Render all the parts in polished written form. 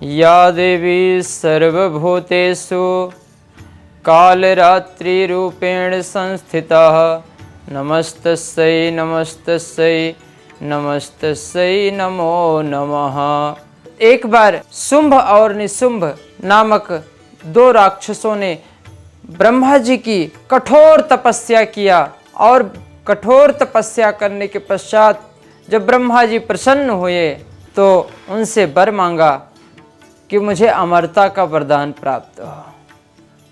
या देवी सर्वभूतेषु कालरात्रिरूपेण संस्थिता नमस्तस्यै नमस्तस्यै नमस्तस्यै नमो नमः। एक बार शुंभ और निशुंभ नामक दो राक्षसों ने ब्रह्मा जी की कठोर तपस्या किया और कठोर तपस्या करने के पश्चात जब ब्रह्मा जी प्रसन्न हुए तो उनसे वर मांगा कि मुझे अमरता का वरदान प्राप्त हो,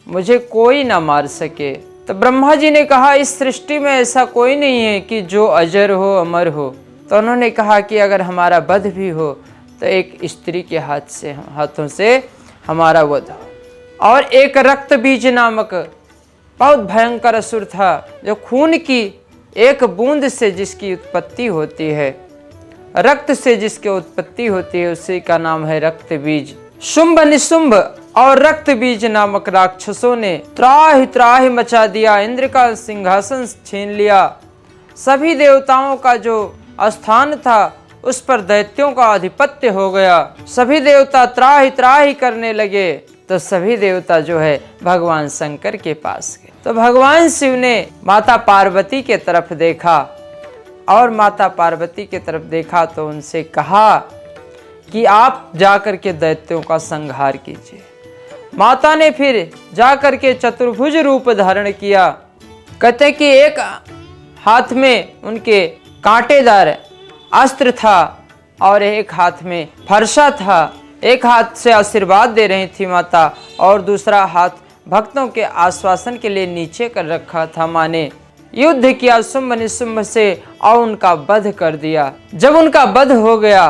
मुझे कोई ना मार सके। तो ब्रह्मा जी ने कहा इस सृष्टि में ऐसा कोई नहीं है कि जो अजर हो अमर हो। तो उन्होंने कहा कि अगर हमारा वध भी हो तो एक स्त्री के हाथों से हमारा वध हो। और एक रक्त बीज नामक बहुत भयंकर असुर था जो खून की एक बूंद से जिसकी उत्पत्ति होती है, रक्त से जिसकी उत्पत्ति होती है, उसी का नाम है रक्त बीज। शुंभ निशुंभ और रक्त बीज नामक राक्षसों ने त्राहि त्राहि मचा दिया, इंद्र का सिंहासन छीन लिया, सभी देवताओं का जो स्थान था उस पर दैत्यों का आधिपत्य हो गया। सभी देवता त्राहि त्राहि करने लगे तो सभी देवता जो है भगवान शंकर के पास गए। तो भगवान शिव ने माता पार्वती के तरफ देखा और माता पार्वती के तरफ देखा तो उनसे कहा कि आप जाकर के दैत्यों का संहार कीजिए। माता ने फिर जाकर के चतुर्भुज रूप धारण किया। कहते कि एक हाथ में उनके कांटेदार अस्त्र था और एक हाथ में फरसा था। एक हाथ से आशीर्वाद दे रही थी माता और दूसरा हाथ भक्तों के आश्वासन के लिए नीचे कर रखा था। माँ ने युद्ध किया शुंभ निशुंभ से और उनका वध कर दिया। जब उनका वध हो गया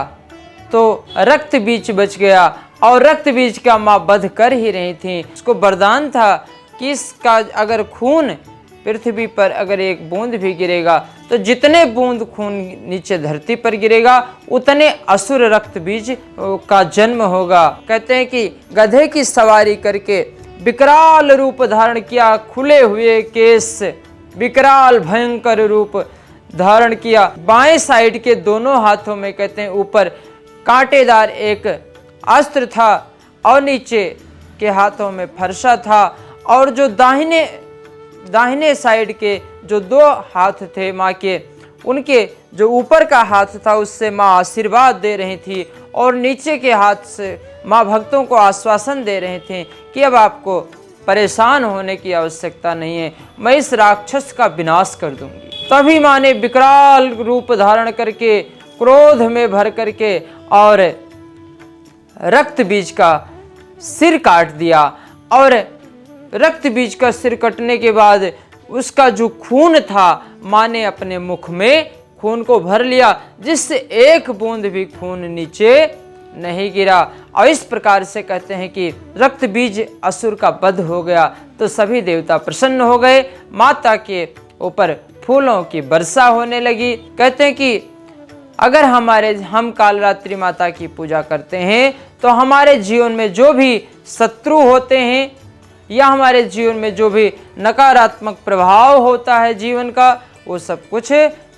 तो रक्त बीज बच गया और रक्त बीज का माँ वध कर ही रही थी। उसको वरदान था कि इसका अगर खून पृथ्वी पर अगर एक बूंद भी गिरेगा तो जितने बूंद खून नीचे धरती पर गिरेगा उतने असुर रक्त बीज का जन्म होगा। कहते हैं कि गधे की सवारी करके विकराल रूप धारण किया, खुले हुए केस, विकराल भयंकर रूप धारण किया। बाएं साइड के दोनों हाथों में कहते हैं ऊपर कांटेदार एक अस्त्र था और नीचे के हाथों में फरसा था और जो दाहिने साइड के जो दो हाथ थे माँ के, उनके जो ऊपर का हाथ था उससे माँ आशीर्वाद दे रही थी और नीचे के हाथ से माँ भक्तों को आश्वासन दे रहे थे कि अब आपको परेशान होने की आवश्यकता नहीं है, मैं इस राक्षस का विनाश कर दूंगी। तभी माँ ने विकराल रूप धारण करके क्रोध में भर करके और रक्त बीज का सिर काट दिया और रक्त बीज का सिर कटने के बाद उसका जो खून था माँ ने अपने मुख में खून को भर लिया जिससे एक बूंद भी खून नीचे नहीं गिरा। और इस प्रकार से कहते हैं कि रक्त बीज असुर का वध हो गया तो सभी देवता प्रसन्न हो गए। माता के ऊपर फूलों की वर्षा होने लगी। कहते हैं कि अगर हम कालरात्रि माता की पूजा करते हैं तो हमारे जीवन में जो भी शत्रु होते हैं या हमारे जीवन में जो भी नकारात्मक प्रभाव होता है जीवन का, वो सब कुछ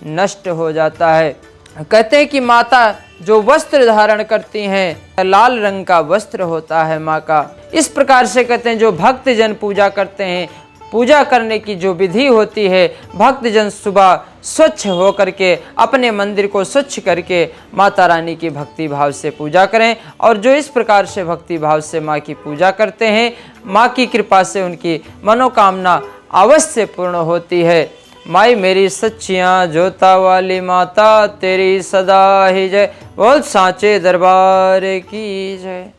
नष्ट हो जाता है। कहते हैं कि माता जो वस्त्र धारण करती हैं लाल रंग का वस्त्र होता है माँ का। इस प्रकार से कहते हैं जो भक्तजन पूजा करते हैं, पूजा करने की जो विधि होती है, भक्तजन सुबह स्वच्छ हो करके अपने मंदिर को स्वच्छ करके माता रानी की भक्ति भाव से पूजा करें। और जो इस प्रकार से भक्ति भाव से माँ की पूजा करते हैं, माँ की कृपा से उनकी मनोकामना अवश्य पूर्ण होती है। माई मेरी सच्चियाँ जोता वाली माता तेरी सदा ही जय। बोल सांचे दरबार की जय।